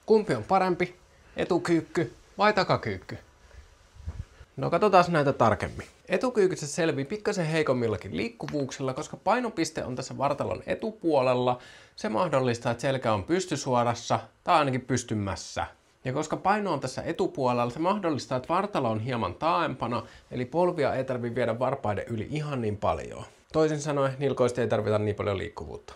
Kumpi on parempi, etukyykky vai takakyykky? No katsotaan näitä tarkemmin. Etukyykyssä selvii pikkasen heikommillakin liikkuvuuksilla, koska painopiste on tässä vartalon etupuolella. Se mahdollistaa, että selkä on pystysuorassa tai ainakin pystymässä. Ja koska paino on tässä etupuolella, se mahdollistaa, että vartalo on hieman taaempana, eli polvia ei tarvitse viedä varpaiden yli ihan niin paljon. Toisin sanoen, nilkoista ei tarvita niin paljon liikkuvuutta.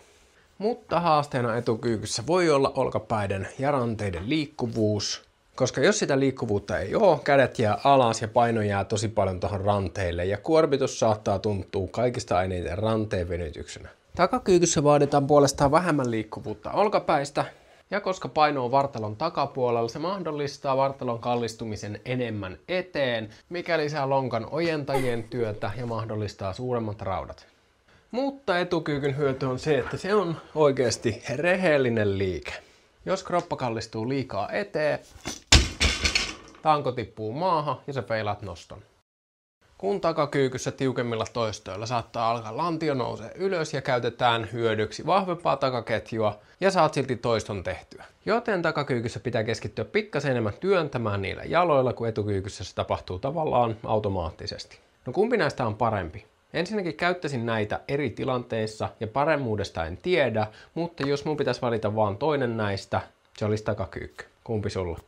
Mutta haasteena etukyykyssä voi olla olkapäiden ja ranteiden liikkuvuus, koska jos sitä liikkuvuutta ei ole, kädet jää alas ja paino jää tosi paljon tuohon ranteille ja kuormitus saattaa tuntua kaikista eniten ranteen venytyksenä. Takakyykyssä vaaditaan puolestaan vähemmän liikkuvuutta olkapäistä, ja koska paino on vartalon takapuolella, se mahdollistaa vartalon kallistumisen enemmän eteen, mikä lisää lonkan ojentajien työtä ja mahdollistaa suuremmat raudat. Mutta etukyykyn hyöty on se, että se on oikeasti rehellinen liike. Jos kroppa kallistuu liikaa eteen, tanko tippuu maahan ja sä feilaat noston. Kun takakyykyssä tiukemmilla toistoilla saattaa alkaa lantio nousee ylös ja käytetään hyödyksi vahvempaa takaketjua ja saat silti toiston tehtyä. Joten takakyykyssä pitää keskittyä pikkasen enemmän työntämään niillä jaloilla, kun etukyykyssä se tapahtuu tavallaan automaattisesti. No kumpi näistä on parempi? Ensinnäkin käyttäisin näitä eri tilanteissa ja paremmuudesta en tiedä, mutta jos mun pitäisi valita vaan toinen näistä, se olisi takakyykky. Kumpi sulla?